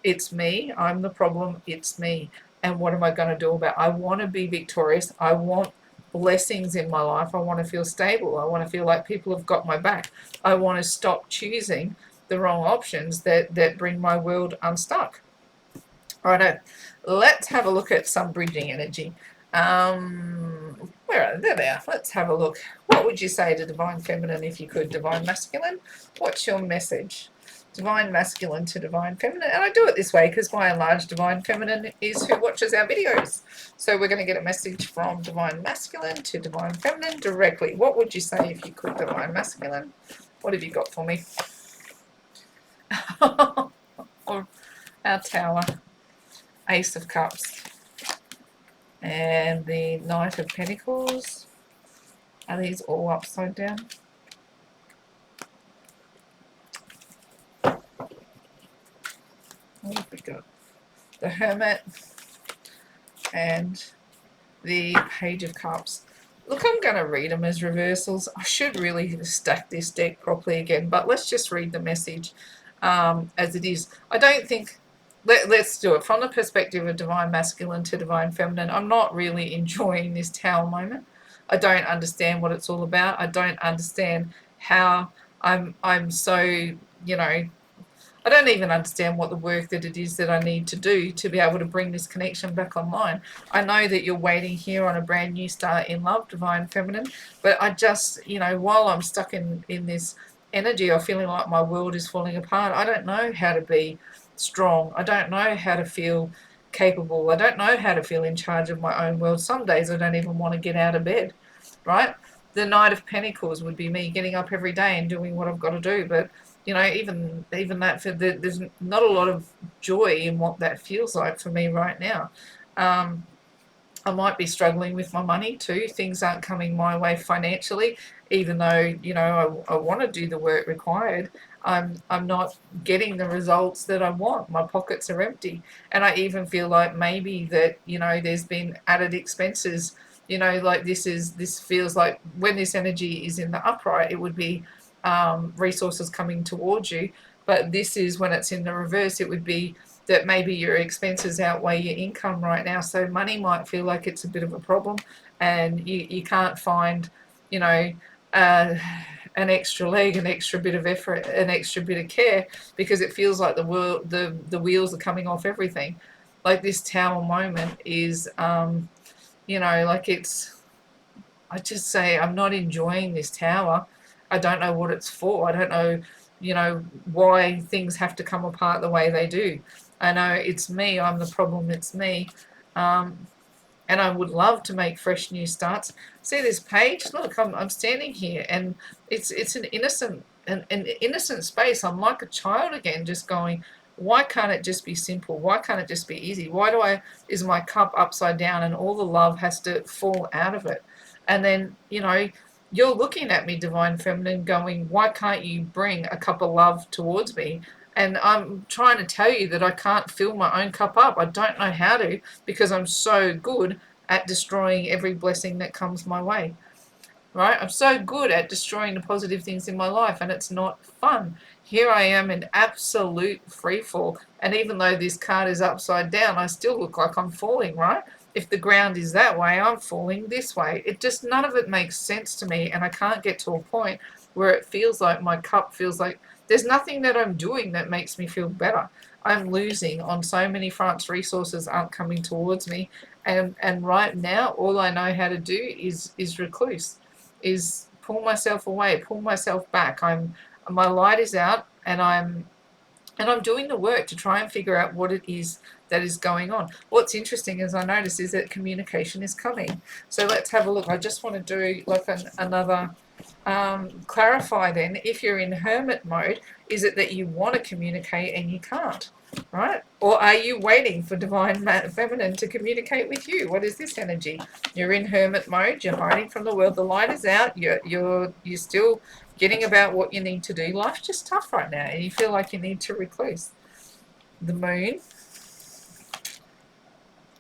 it's me, I'm the problem, it's me. And what am I going to do about it? I want to be victorious. I want blessings in my life. I want to feel stable. I want to feel like people have got my back. I want to stop choosing the wrong options that bring my world unstuck. Righto, let's have a look at some bridging energy. Where are they? There they are. Let's have a look. What would you say to divine feminine if you could? Divine masculine, what's your message? Divine masculine to divine feminine. And I do it this way because by and large divine feminine is who watches our videos. So we're going to get a message from divine masculine to divine feminine directly. What would you say if you could, divine masculine? What have you got for me? Or our Tower, Ace of Cups, and the Knight of Pentacles. Are these all upside down? What have we got? The Hermit and the Page of Cups. Look, I'm going to read them as reversals. I should really stack this deck properly again, but let's just read the message as it is. I don't think... Let's do it from the perspective of divine masculine to divine feminine. I'm not really enjoying this Tower moment. I don't understand what it's all about. I don't understand how I'm so, I don't even understand what the work that it is that I need to do to be able to bring this connection back online. I know that you're waiting here on a brand new start in love, divine feminine, but I just, while I'm stuck in this energy of feeling like my world is falling apart, I don't know how to be strong. I don't know how to feel capable. I don't know how to feel in charge of my own world. Some days I don't even want to get out of bed, right? The Knight of Pentacles would be me getting up every day and doing what I've got to do, but even that, there's not a lot of joy in what that feels like for me right now. I might be struggling with my money too. Things aren't coming my way financially, even though I want to do the work required. I'm not getting the results that I want. My pockets are empty, and I even feel like maybe that there's been added expenses. Like this feels like when this energy is in the upright, it would be resources coming towards you, but this is when it's in the reverse. It would be that maybe your expenses outweigh your income right now, so money might feel like it's a bit of a problem, and you can't find an extra leg, an extra bit of effort, an extra bit of care, because it feels like the wheels are coming off everything. Like this Tower moment is like I just say I'm not enjoying this Tower. I don't know what it's for. I don't know, why things have to come apart the way they do. I know it's me. I'm the problem. It's me. And I would love to make fresh new starts. See this page? Look, I'm standing here, and it's an innocent space. I'm like a child again, just going, why can't it just be simple? Why can't it just be easy? Why is my cup upside down and all the love has to fall out of it? And then, you're looking at me, divine feminine, going, why can't you bring a cup of love towards me? And I'm trying to tell you that I can't fill my own cup up. I don't know how to, because I'm so good at destroying every blessing that comes my way. right? I'm so good at destroying the positive things in my life, and it's not fun. Here I am in absolute free fall, and even though this card is upside down, I still look like I'm falling, right? If the ground is that way, I'm falling this way. It just, none of it makes sense to me, and I can't get to a point where it feels like my cup feels like there's nothing that I'm doing that makes me feel better. I'm losing on so many fronts. Resources aren't coming towards me, and right now all I know how to do is recluse, is pull myself away, pull myself back. My light is out, and I'm doing the work to try and figure out what it is that is going on. What's interesting, as I notice, is that communication is coming. So let's have a look. I just want to do like another clarify then. If you're in hermit mode, is it that you want to communicate and you can't? Right? Or are you waiting for divine feminine to communicate with you? What is this energy? You're in hermit mode. You're hiding from the world. The light is out. You're still getting about what you need to do. Life's just tough right now, and you feel like you need to recluse. The moon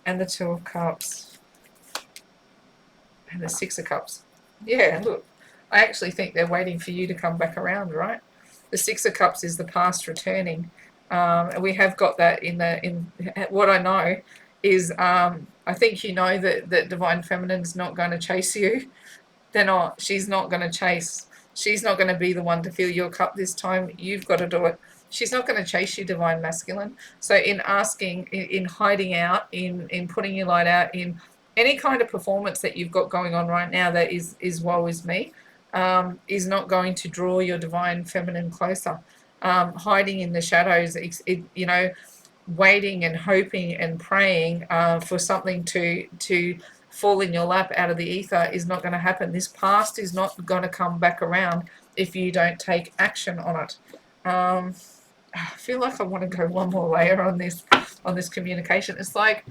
and the Two of Cups and the Six of Cups. Yeah, look, I actually think they're waiting for you to come back around, right? The Six of Cups is the past returning. And we have got that in what I know is I think you know that Divine Feminine's not going to chase you. They're not. She's not going to chase. She's not going to be the one to fill your cup this time. You've got to do it. She's not going to chase you, Divine Masculine. So in asking, in hiding out, in putting your light out, in any kind of performance that you've got going on right now that is woe is me, is not going to draw your Divine Feminine closer. Hiding in the shadows, waiting and hoping and praying for something to fall in your lap out of the ether is not going to happen. This past is not going to come back around if you don't take action on it. I feel like I want to go one more layer on this communication. It's like,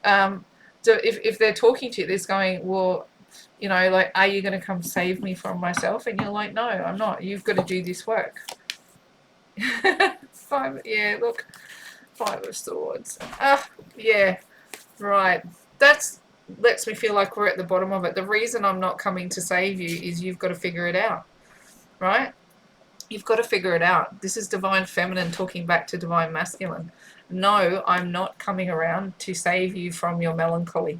so if they're talking to you, they're going, well, like, are you going to come save me from myself? And you're like, no, I'm not. You've got to do this work. Yeah, look, Five of Swords. Yeah, right. That's lets me feel like we're at the bottom of it. The reason I'm not coming to save you is you've got to figure it out, right? You've got to figure it out. This is Divine Feminine talking back to Divine Masculine. No, I'm not coming around to save you from your melancholy.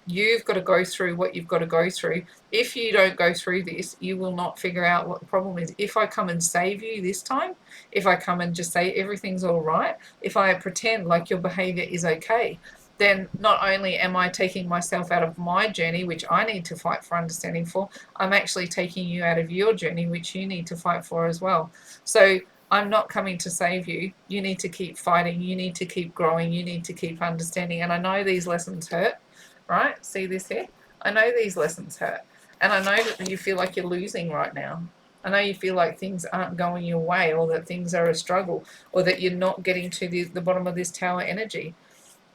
You've got to go through what you've got to go through. If you don't go through this, you will not figure out what the problem is. If I come and save you this time, if I come and just say everything's all right, if I pretend like your behavior is okay, then not only am I taking myself out of my journey, which I need to fight for understanding for, I'm actually taking you out of your journey, which you need to fight for as well. So I'm not coming to save you. You need to keep fighting. You need to keep growing. You need to keep understanding. And I know these lessons hurt, right? See this here? I know these lessons hurt. And I know that you feel like you're losing right now. I know you feel like things aren't going your way, or that things are a struggle, or that you're not getting to the bottom of this tower energy.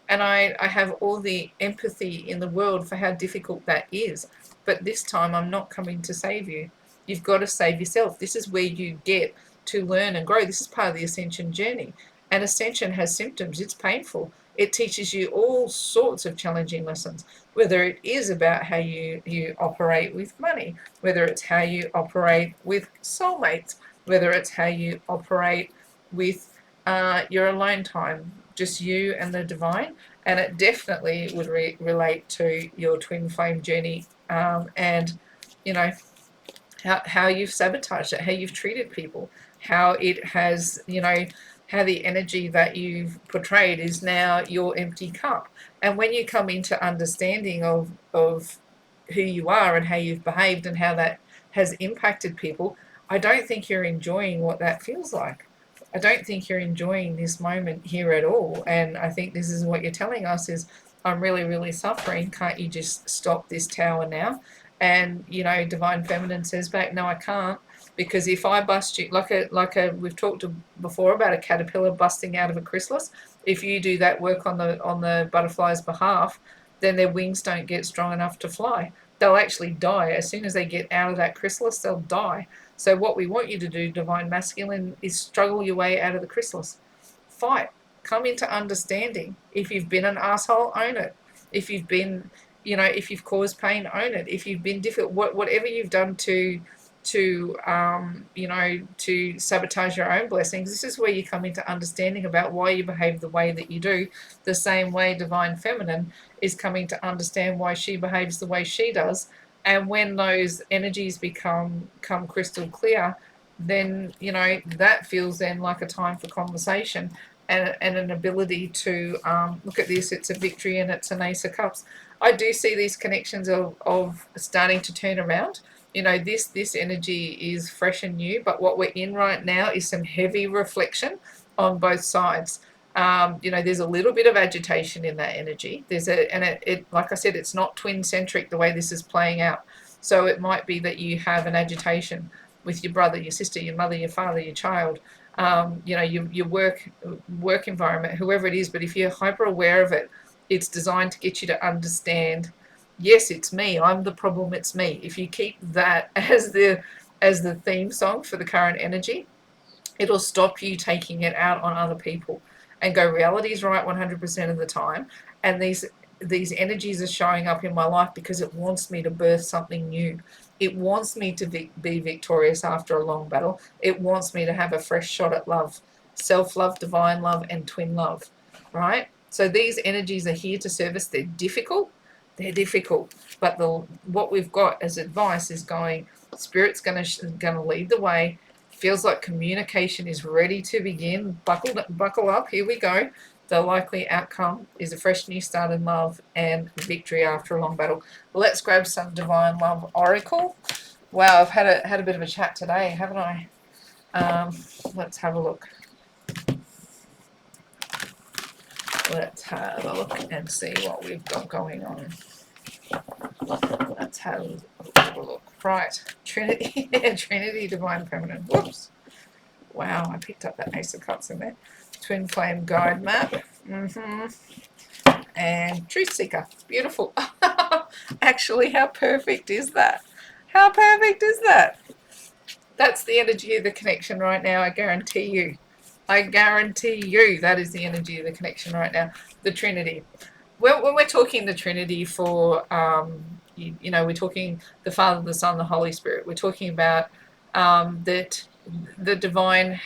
And I have all the empathy in the world for how difficult that is. But this time I'm not coming to save you. You've got to save yourself. This is where you get to learn and grow. This is part of the ascension journey. And ascension has symptoms. It's painful. It teaches you all sorts of challenging lessons, whether it is about how you operate with money, whether it's how you operate with soulmates, whether it's how you operate with your alone time, just you and the divine. And it definitely would relate to your twin flame journey, and you know how you've sabotaged it, how you've treated people, how it has, how the energy that you've portrayed is now your empty cup. And when you come into understanding of who you are and how you've behaved and how that has impacted people, I don't think you're enjoying what that feels like. I don't think you're enjoying this moment here at all. And I think this is what you're telling us is, I'm really, really suffering. Can't you just stop this tower now? And, Divine Feminine says back, no, I can't. Because if I bust you, we've talked before about a caterpillar busting out of a chrysalis, if you do that work on the butterfly's behalf, then their wings don't get strong enough to fly. They'll actually die. As soon as they get out of that chrysalis, they'll die. So what we want you to do, Divine Masculine, is struggle your way out of the chrysalis. Fight. Come into understanding. If you've been an asshole, own it. If you've been if you've caused pain, own it. If you've been difficult, whatever you've done to sabotage your own blessings, this is where you come into understanding about why you behave the way that you do. The same way Divine Feminine is coming to understand why she behaves the way she does. And when those energies come crystal clear, then that feels then like a time for conversation and an ability to look at this. It's a victory and it's an Ace of Cups. I do see these connections of starting to turn around. This energy is fresh and new, but what we're in right now is some heavy reflection on both sides. There's a little bit of agitation in that energy. It like I said, it's not twin centric the way this is playing out. So it might be that you have an agitation with your brother, your sister, your mother, your father, your child, your work environment, whoever it is. But if you're hyper aware of it, it's designed to get you to understand, yes, it's me. I'm the problem. It's me. If you keep that as the theme song for the current energy, it'll stop you taking it out on other people and go, reality is right 100% of the time. And these energies are showing up in my life because it wants me to birth something new. It wants me to be victorious after a long battle. It wants me to have a fresh shot at love, self-love, divine love, and twin love, right? So these energies are here to service. They're difficult, but what we've got as advice is going, Spirit's going to lead the way. Feels like communication is ready to begin. Buckle up, here we go. The likely outcome is a fresh new start in love and victory after a long battle. Let's grab some Divine Love Oracle. Wow, I've had a bit of a chat today, haven't I? Let's have a look. Let's have a look and see what we've got going on. Let's have a look. Right, Trinity, Trinity, Divine Feminine. Whoops. Wow, I picked up that Ace of Cups in there. Twin Flame Guide Map. And Truth Seeker. Beautiful. Actually, how perfect is that? How perfect is that? That's the energy of the connection right now, I guarantee you. I guarantee you that is the energy of the connection right now. The Trinity. When we're talking the Trinity for, we're talking the Father, the Son, the Holy Spirit. We're talking about that the divine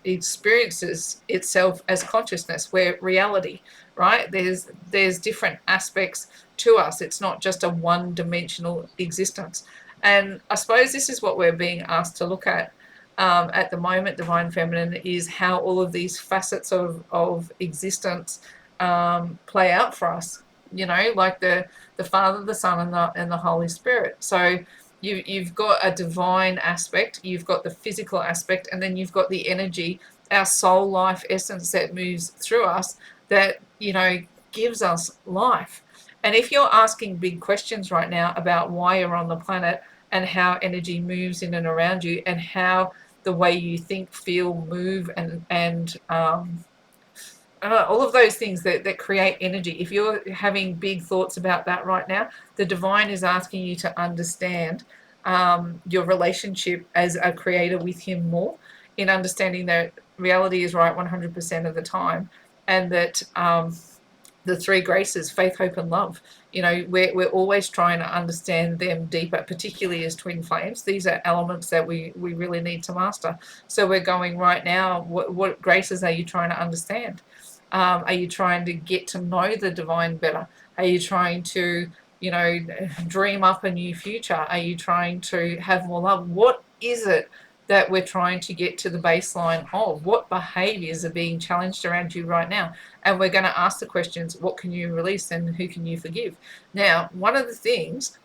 experiences itself as consciousness, where reality, right? There's different aspects to us. It's not just a one-dimensional existence. And I suppose this is what we're being asked to look at the moment, Divine Feminine, is how all of these facets of existence play out for us. Like the Father, the Son, and the Holy Spirit. So you've got a divine aspect, you've got the physical aspect, and then you've got the energy, our soul life essence that moves through us, that gives us life. And if you're asking big questions right now about why you're on the planet and how energy moves in and around you, and how the way you think, feel, move, and all of those things that create energy, if you're having big thoughts about that right now, the divine is asking you to understand your relationship as a creator with him more, in understanding that reality is right 100% of the time, and that the three graces, faith, hope, and love, we're always trying to understand them deeper, particularly as twin flames. These are elements that we really need to master. So we're going right now, what graces are you trying to understand? Are you trying to get to know the divine better? Are you trying to, dream up a new future? Are you trying to have more love? What is it that we're trying to get to the baseline of? What behaviors are being challenged around you right now? And we're going to ask the questions, what can you release and who can you forgive? Now, one of the things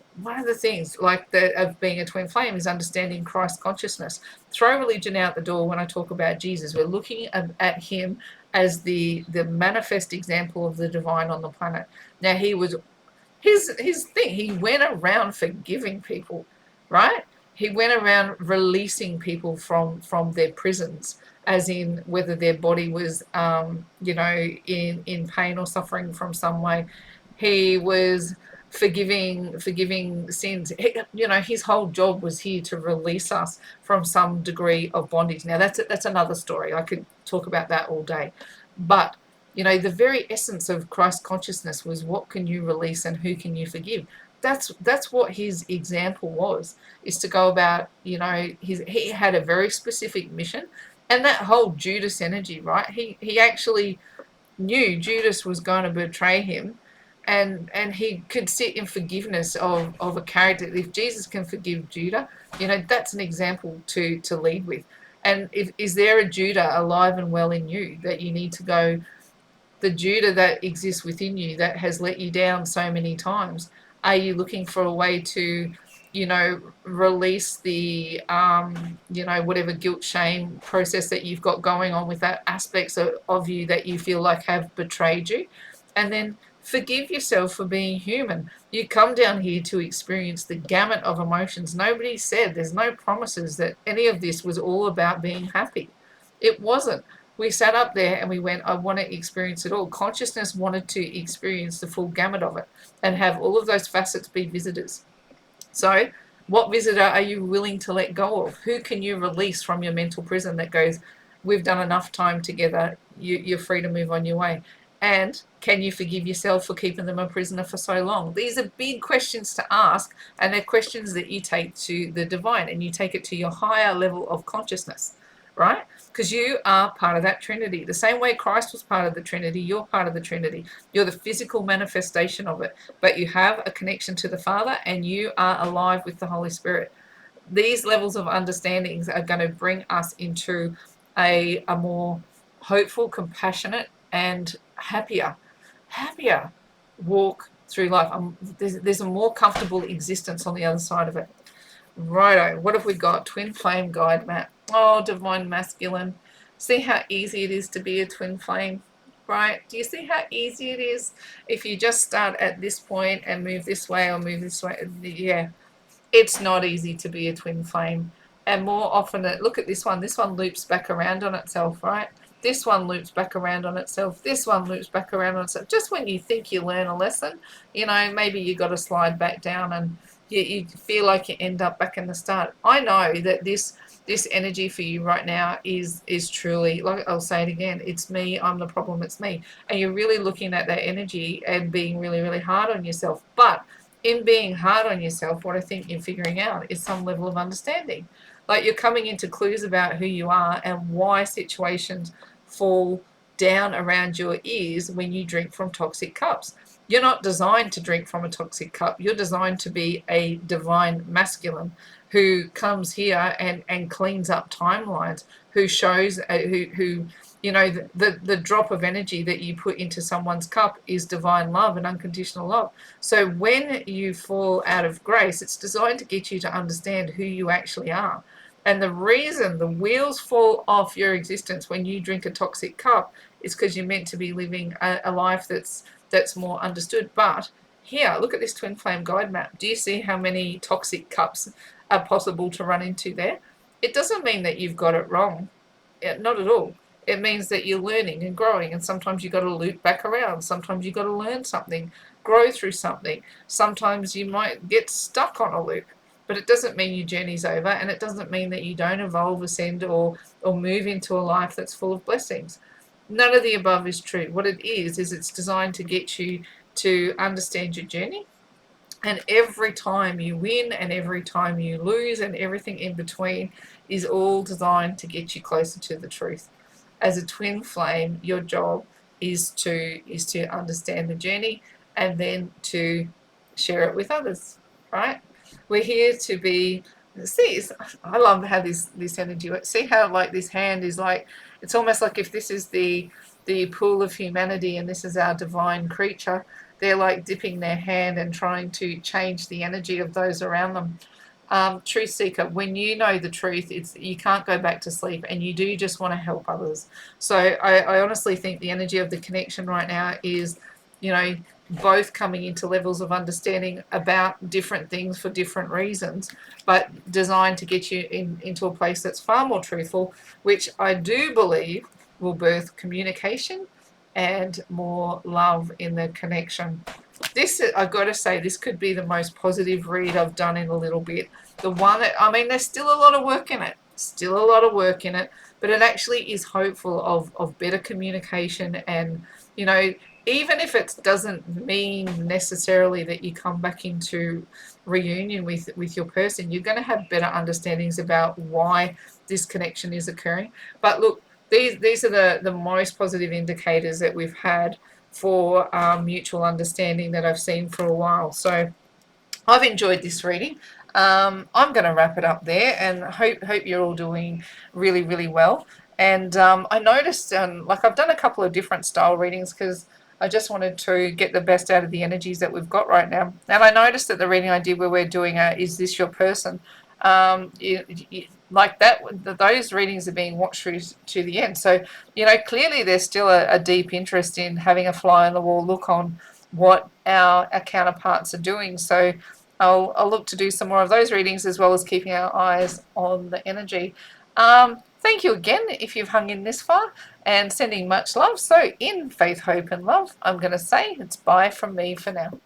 like of being a twin flame is understanding Christ consciousness. Throw religion out the door when I talk about Jesus. We're looking at him as the manifest example of the divine on the planet. Now, he was his thing. He went around forgiving people, right? He went around releasing people from their prisons, as in whether their body was, in pain or suffering from some way. He was forgiving sins. His whole job was here to release us from some degree of bondage. Now that's another story. I could talk about that all day, but You know, the very essence of Christ consciousness was what can you release and who can you forgive. That's what his example was, is to go about, you know, he had a very specific mission. And that whole Judas energy, right? He actually knew Judas was going to betray him, and he could sit in forgiveness of a character. If Jesus can forgive Judah, you know, that's an example to lead with. And is there a Judah alive and well in you that you need to go, the Judah that exists within you that has let you down so many times? Are you looking for a way to, you know, release the, you know, whatever guilt, shame process that you've got going on with that aspects of you that you feel like have betrayed you? And then forgive yourself for being human. You come down here to experience the gamut of emotions. Nobody said, there's no promises that any of this was all about being happy. It wasn't. We sat up there and we went, I want to experience it all. Consciousness wanted to experience the full gamut of it and have all of those facets be visitors. So, what visitor are you willing to let go of? Who can you release from your mental prison that goes, we've done enough time together, you're free to move on your way? And can you forgive yourself for keeping them a prisoner for so long? These are big questions to ask, and they're questions that you take to the divine and you take it to your higher level of consciousness, right? Because you are part of that Trinity. The same way Christ was part of the Trinity, you're part of the Trinity. You're the physical manifestation of it, but you have a connection to the Father and you are alive with the Holy Spirit. These levels of understandings are going to bring us into a more hopeful, compassionate, and happier walk through life. There's a more comfortable existence on the other side of it. Righto, what have we got? Twin flame guide map. Oh, divine masculine. See how easy it is to be a twin flame, right? Do you see how easy it is? If you just start at this point and move this way or move this way, yeah, it's not easy to be a twin flame. And more often, look at this one loops back around on itself, right? This one loops back around on itself. This one loops back around on itself. Just when you think you learn a lesson, you know, maybe you got to slide back down and you feel like you end up back in the start. I know that this energy for you right now is truly, like I'll say it again, it's me, I'm the problem, it's me. And you're really looking at that energy and being really, really hard on yourself. But in being hard on yourself, what I think you're figuring out is some level of understanding. Like you're coming into clues about who you are and why situations fall down around your ears when you drink from toxic cups. You're not designed to drink from a toxic cup. You're designed to be a divine masculine who comes here and cleans up timelines, who shows, who you know, the drop of energy that you put into someone's cup is divine love and unconditional love. So when you fall out of grace, it's designed to get you to understand who you actually are. And the reason the wheels fall off your existence when you drink a toxic cup is because you're meant to be living a life that's more understood. But here, look at this twin flame guide map. Do you see how many toxic cups are possible to run into there? It doesn't mean that you've got it wrong. Not at all. It means that you're learning and growing, and sometimes you've got to loop back around. Sometimes you've got to learn something, grow through something. Sometimes you might get stuck on a loop, but it doesn't mean your journey's over, and it doesn't mean that you don't evolve, ascend, or move into a life that's full of blessings. None of the above is true. What it is it's designed to get you to understand your journey. And every time you win and every time you lose and everything in between is all designed to get you closer to the truth. As a twin flame, your job is to understand the journey and then to share it with others, right? We're here to be, see, I love how this energy works. See how like this hand is like, it's almost like if this is the pool of humanity and this is our divine creature, they're like dipping their hand and trying to change the energy of those around them. Truth seeker, when you know the truth, it's you can't go back to sleep, and you do just want to help others. So I honestly think the energy of the connection right now is, you know, both coming into levels of understanding about different things for different reasons, but designed to get you into a place that's far more truthful, which I do believe will birth communication and more love in the connection. This, I've got to say, this could be the most positive read I've done in a little bit. The one, I mean, there's still a lot of work in it. still a lot of work in it, but it actually is hopeful of better communication. And, you know, even if it doesn't mean necessarily that you come back into reunion with your person, you're going to have better understandings about why this connection is occurring. But look, these are the most positive indicators that we've had for mutual understanding that I've seen for a while. So I've enjoyed this reading. I'm going to wrap it up there, and hope you're all doing really, really well. And I noticed, like, I've done a couple of different style readings because I just wanted to get the best out of the energies that we've got right now. And I noticed that the reading I did where we're doing Is This Your Person? Like that, those readings are being watched through to the end. So, you know, clearly there's still a deep interest in having a fly on the wall look on what our counterparts are doing. So I'll look to do some more of those readings, as well as keeping our eyes on the energy. Thank you again if you've hung in this far, and sending much love. So in faith, hope and love, I'm going to say it's bye from me for now.